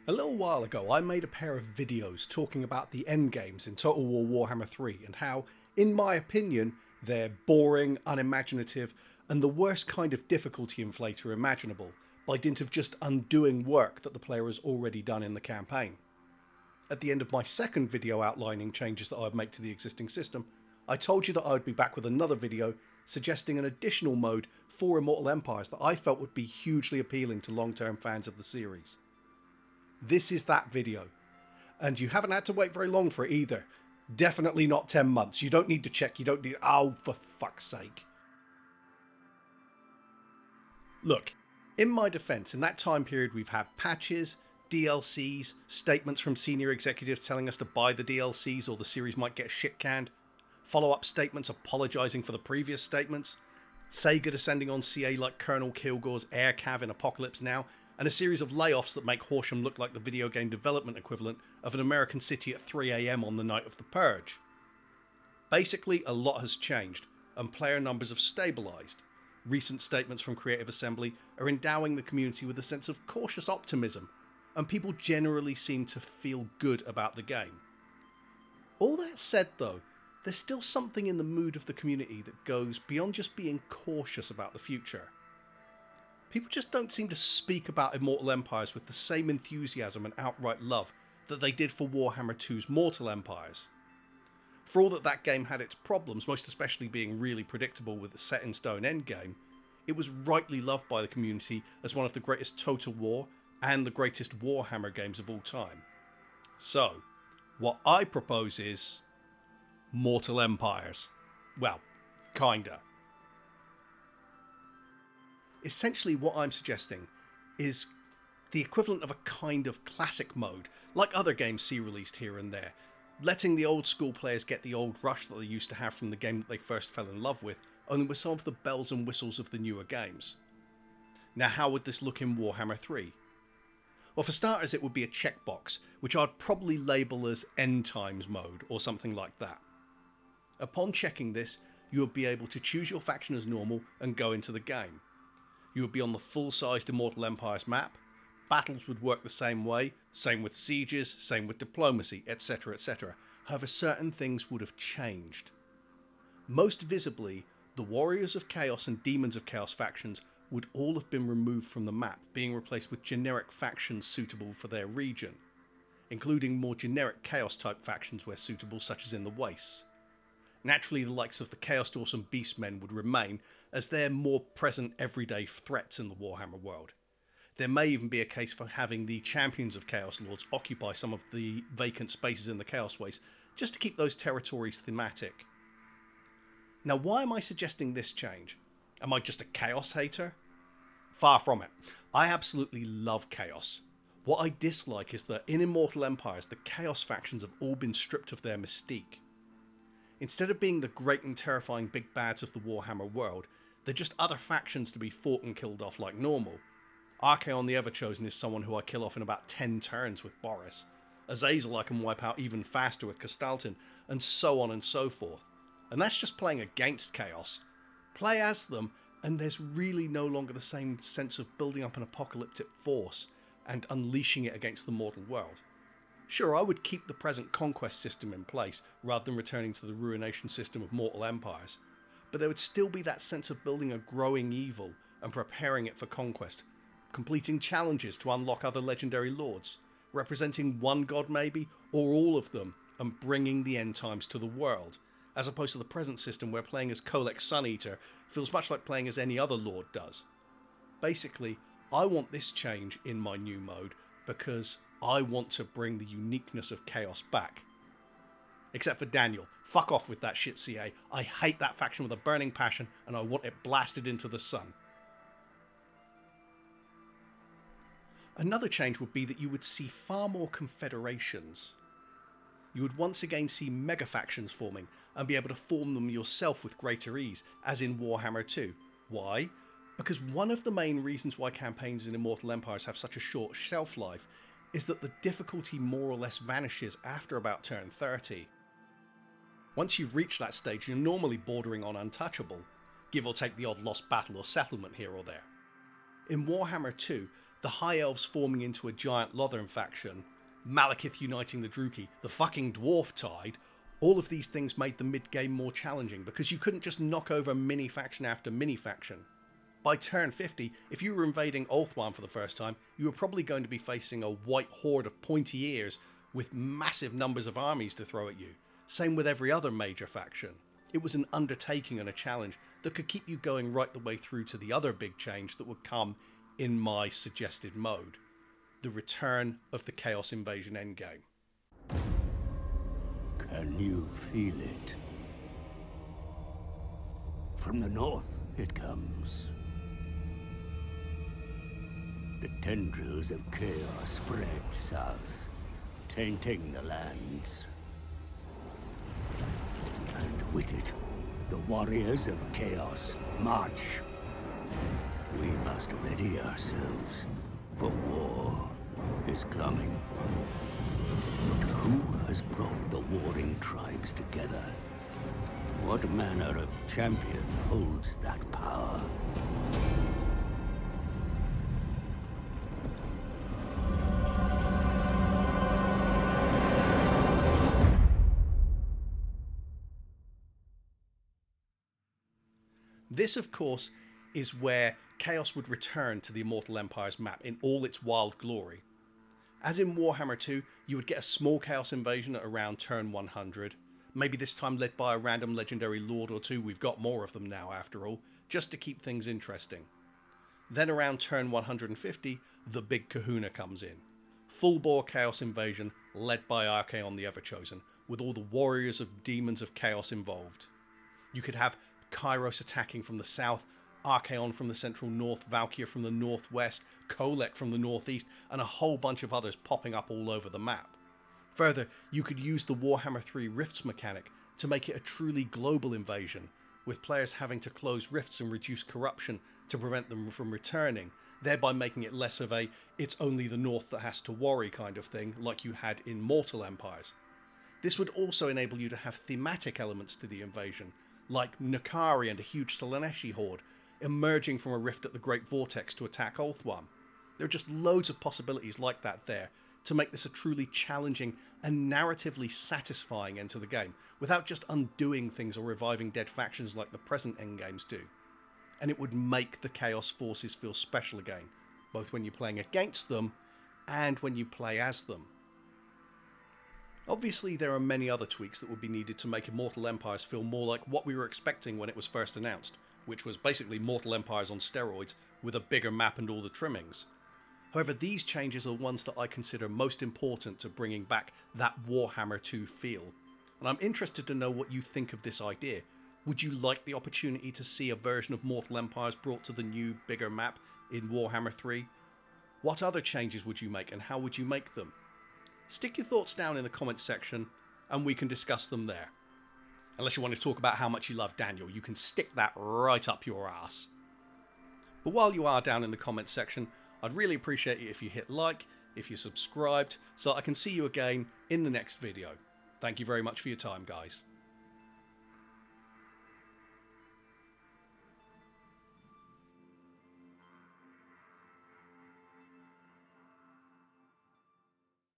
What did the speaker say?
A little while ago I made a pair of videos talking about the endgames in Total War Warhammer 3 and how, in my opinion, they're boring, unimaginative, and the worst kind of difficulty inflator imaginable, by dint of just undoing work that the player has already done in the campaign. At the end of my second video outlining changes that I'd make to the existing system, I told you that I would be back with another video suggesting an additional mode for Immortal Empires that I felt would be hugely appealing to long-term fans of the series. This is that video, and you haven't had to wait very long for it either. Definitely not 10 months. You don't need to check, you don't need... Oh, for fuck's sake. Look, in my defence, in that time period we've had patches, DLCs, statements from senior executives telling us to buy the DLCs or the series might get shit canned, follow-up statements apologising for the previous statements, Sega descending on CA like Colonel Kilgore's Air Cav in Apocalypse Now, and a series of layoffs that make Horsham look like the video game development equivalent of an American city at 3 AM on the night of the Purge. Basically, a lot has changed, and player numbers have stabilised. Recent statements from Creative Assembly are endowing the community with a sense of cautious optimism, and people generally seem to feel good about the game. All that said though, there's still something in the mood of the community that goes beyond just being cautious about the future. People just don't seem to speak about Immortal Empires with the same enthusiasm and outright love that they did for Warhammer II's Mortal Empires. For all that that game had its problems, most especially being really predictable with the set-in-stone endgame, it was rightly loved by the community as one of the greatest Total War and the greatest Warhammer games of all time. So, what I propose is... Mortal Empires. Well, kinda. Essentially what I'm suggesting is the equivalent of a kind of classic mode, like other games see released here and there, letting the old school players get the old rush that they used to have from the game that they first fell in love with, only with some of the bells and whistles of the newer games. Now how would this look in Warhammer 3? Well, for starters it would be a checkbox, which I'd probably label as End Times mode or something like that. Upon checking this, you would be able to choose your faction as normal and go into the game. You would be on the full-sized Immortal Empires map, battles would work the same way, same with sieges, same with diplomacy, etc, etc. However, certain things would have changed. Most visibly, the Warriors of Chaos and Demons of Chaos factions would all have been removed from the map, being replaced with generic factions suitable for their region, including more generic Chaos-type factions where suitable, such as in the Wastes. Naturally, the likes of the Chaos Dwarfs and Beastmen would remain, as they're more present everyday threats in the Warhammer world. There may even be a case for having the Champions of Chaos Lords occupy some of the vacant spaces in the Chaos Wastes, just to keep those territories thematic. Now, why am I suggesting this change? Am I just a Chaos hater? Far from it. I absolutely love Chaos. What I dislike is that in Immortal Empires, the Chaos factions have all been stripped of their mystique. Instead of being the great and terrifying big bads of the Warhammer world, they're just other factions to be fought and killed off like normal. Archaon the Everchosen is someone who I kill off in about 10 turns with Boris. Azazel I can wipe out even faster with Castaltin, and so on and so forth. And that's just playing against Chaos. Play as them, and there's really no longer the same sense of building up an apocalyptic force and unleashing it against the mortal world. Sure, I would keep the present conquest system in place, rather than returning to the ruination system of Mortal Empires, but there would still be that sense of building a growing evil and preparing it for conquest, completing challenges to unlock other legendary lords, representing one god maybe, or all of them, and bringing the end times to the world, as opposed to the present system where playing as Kolek Suneater feels much like playing as any other lord does. Basically, I want this change in my new mode because I want to bring the uniqueness of Chaos back. Except for Daniel. Fuck off with that shit, CA. I hate that faction with a burning passion, and I want it blasted into the sun. Another change would be that you would see far more confederations. You would once again see mega factions forming, and be able to form them yourself with greater ease, as in Warhammer 2. Why? Because one of the main reasons why campaigns in Immortal Empires have such a short shelf life is that the difficulty more or less vanishes after about turn 30. Once you've reached that stage, you're normally bordering on untouchable, give or take the odd lost battle or settlement here or there. In Warhammer 2, the High Elves forming into a giant Lothern faction, Malekith uniting the Druchii, the fucking Dwarf Tide, all of these things made the mid-game more challenging because you couldn't just knock over mini-faction after mini-faction. By turn 50, if you were invading Ulthuan for the first time, you were probably going to be facing a white horde of pointy ears with massive numbers of armies to throw at you. Same with every other major faction. It was an undertaking and a challenge that could keep you going right the way through to the other big change that would come in my suggested mode. The return of the Chaos Invasion endgame. Can you feel it? From the north it comes. The tendrils of chaos spread south, tainting the lands. And with it, the warriors of chaos march. We must ready ourselves, for war is coming. But who has brought the warring tribes together? What manner of champion holds that power? This, of course, is where Chaos would return to the Immortal Empire's map in all its wild glory. As in Warhammer 2, you would get a small Chaos invasion at around turn 100, maybe this time led by a random legendary lord or two, we've got more of them now after all, just to keep things interesting. Then around turn 150, the big kahuna comes in. Full-bore Chaos invasion led by Archaon the Everchosen, with all the warriors of demons of Chaos involved. You could have Kairos attacking from the south, Archaon from the central north, Valkyr from the northwest, Kolek from the northeast, and a whole bunch of others popping up all over the map. Further, you could use the Warhammer III Rifts mechanic to make it a truly global invasion, with players having to close rifts and reduce corruption to prevent them from returning, thereby making it less of a it's only the north that has to worry kind of thing like you had in Mortal Empires. This would also enable you to have thematic elements to the invasion, like Nakari and a huge Slaaneshi horde emerging from a rift at the Great Vortex to attack Ulthuan. There are just loads of possibilities like that there to make this a truly challenging and narratively satisfying end to the game, without just undoing things or reviving dead factions like the present endgames do. And it would make the Chaos forces feel special again, both when you're playing against them and when you play as them. Obviously, there are many other tweaks that would be needed to make Immortal Empires feel more like what we were expecting when it was first announced, which was basically Mortal Empires on steroids with a bigger map and all the trimmings. However, these changes are ones that I consider most important to bringing back that Warhammer 2 feel. And I'm interested to know what you think of this idea. Would you like the opportunity to see a version of Mortal Empires brought to the new, bigger map in Warhammer 3? What other changes would you make and how would you make them? Stick your thoughts down in the comments section and we can discuss them there. Unless you want to talk about how much you love Daniel, you can stick that right up your ass. But while you are down in the comments section, I'd really appreciate it if you hit like, if you subscribed, so I can see you again in the next video. Thank you very much for your time, guys.